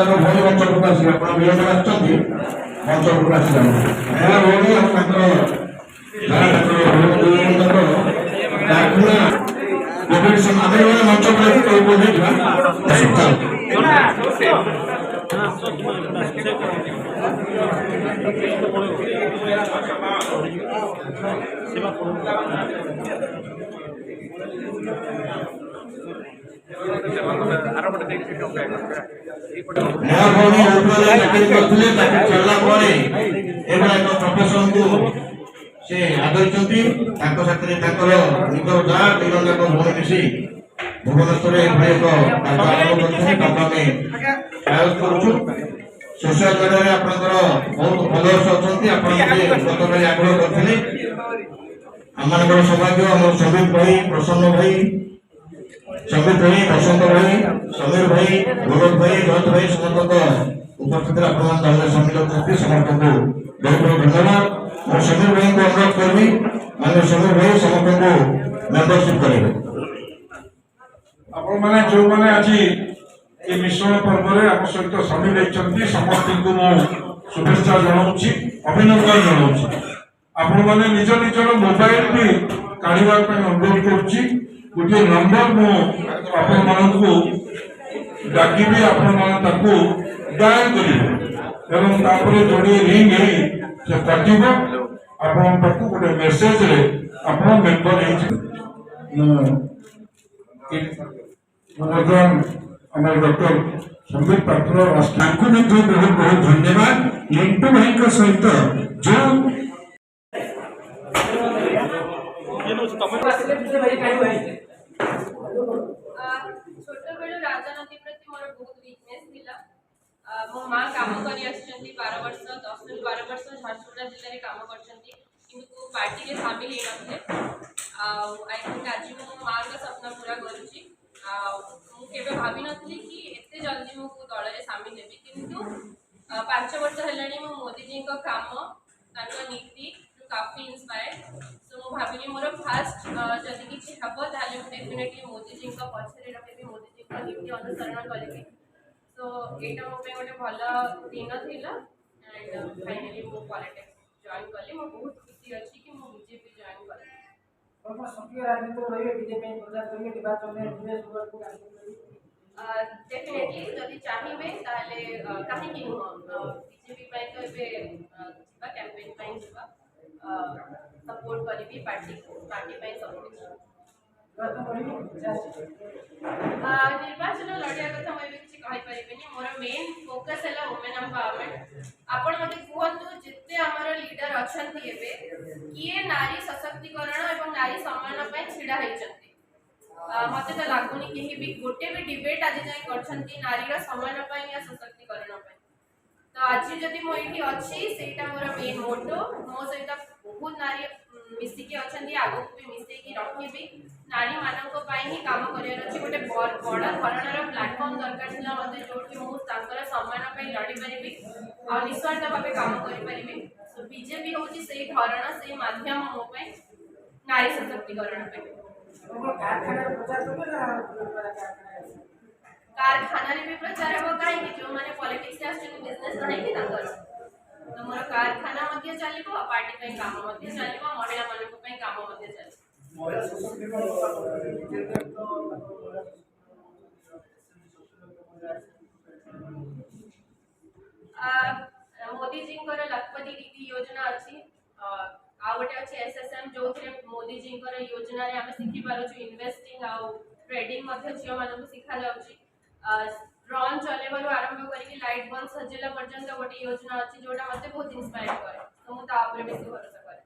ତାଙ୍କ ଭଉଣୀ ମଞ୍ଚକୁ ଆସିଲେ ଆପଣ ବିଳମ୍ବ ଆସିଛନ୍ତି ମଞ୍ଚକୁ ଆସିଲେ ମହିଳା ଭଉଣୀ ଆଉ ତାଙ୍କର କାରଖାନା ଆମେ ମଞ୍ଚକୁ ଆସି प्रोफेशन को से आदरिचंती ताको साथरे ताकर निकर जा तीन जाक भूमि मिसी भुवनेश्वर भाई को ताको आरंभ करछे ताको में आयोजन करूछु सोशल मीडिया रे आपनकर बहुत फॉलोअर्स अछंती आपन के गतकाली आग्रह करथिले हमनकर सौभाग्य हमर समीर भाई प्रसन्न भाई समीर भाई बसंत भाई समीर भाई गौरव भाई जयंत भाई समस्त उपस्थित आपन दल सम्मिलित करते समस्त को बहुत बहुत धन्यवाद और समीर भाई को अनुरोध करबी माने समीर भाई समस्त को मेंबरशिप करेंगे आपण माने जो माने आज ये मिश्रण पर्व रे आप सहित सम्मिलित होइछंती समस्त को मो शुभेच्छा जणाउछि अभिनंदन जणाउछि आपण माने निज निजर मोबाइल भी काढिबा पय अनुरोध करछि गोटे नंबर मो आपण मानकु डाकिबी आपण मान ताकू डायल करिवे एवं तापरे जोडी रिंग हेई से काटिबो आपण ताकू गोटे मेसेज रे आपण मेंबर हेइ हमारे डॉक्टर संदीप पात्र को बहुत बहुत धन्यवाद लिंटू भाई का सहित जो छोट बेलू राजनीति प्रति मोर बहुत वीकनेस थिला मो मां काम करी आछंती 12 वर्ष 10 ରୁ 12 वर्ष झारसुगुड़ा जिल्ला रे काम करछंती किंतु पार्टी के शामिल हे नथले आई थिंक आज मो मां का सपना पूरा करूची मु केबे भाबी नथली कि एते जल्दी मो दल रे शामिल हेबी किंतु 5 वर्ष हेलानी मो मोदी जी को काम तांको नीति काफी इंस्पायर्ड सो मु भाबिली मोर फास्ट जदि किछि हबो ताले मु डेफिनेटली मोदी जी को पछरे रखिबी मोदी जी को नीति अनुसरण करिबी सो एटा मो पे गोटे भलो दिन थिला एंड फाइनली मु पॉलिटिक्स जॉइन कली मु बहुत खुशी अछि कि मु बीजेपी जॉइन कली और सक्रिय राजनीति रहिए बीजेपी प्रचार करिए निर्वाचन में विदेश को डेफिनेटली जदि चाहिबे ताले काहे कि बीजेपी पय तो एबे जिबा कैंपेन पय जिबा सपोर्ट करिबी पार्टी पय सपोर्ट निर्वाचन लड़िया कथा मैं किसी कहि परिबेनी मोर मेन फोकस है वुमेन एम्पावरमेंट आपण मते कहतु जिते हमर लीडर अछंती एबे किए नारी सशक्तिकरण एवं नारी सम्मान पय छिडा हेचंती मते तो लागुनी केही भी गोटे भी डिबेट आज जाय करछंती नारी रा सम्मान पय या सशक्तिकरण पय तो आज जदि मो एठी अछि सेटा मोर मेन मोटो मो सहित बहुत नारी मिसी के अछंती आगो भी मिसे की रखिबी नारी मानक पय ही काम करियर अछि गोटे बड़ धरणर प्लेटफॉर्म दरकार छिला मते जोठी मु तांकर सम्मान पय लड़ी परिबी और निस्वार्थ भाबे काम करि परिबी सो बीजेपी होची सेही धरण सेही माध्यम मो पय नारी सशक्तिकरण पय कारखाना रे भी प्रचार हो काई कि जो माने पॉलिटिक्स से आछन बिजनेस नहीं कि तांकर तो मोर कारखाना मध्ये चलिबो पार्टी पय काम मध्ये चलिबो महिला मानक पय काम मध्ये चलिबो महिला सशक्तिकरण मोदी जी को लखपति दीदी योजना अछि आ गोटे अछि एसएसएम जो थे मोदी जी को योजना रे हम सिखि पारो छु इन्वेस्टिंग आ ट्रेडिंग मध्ये छियो मानक सिखा जाउछि ड्रोन चलेबारु आरंभ करी लाइट बल्ब सजेला पर्यंत गोटे योजना अछि जोटा मते बहुत इंस्पायर करे तो मु ता ऊपर बेसी भरोसा करे।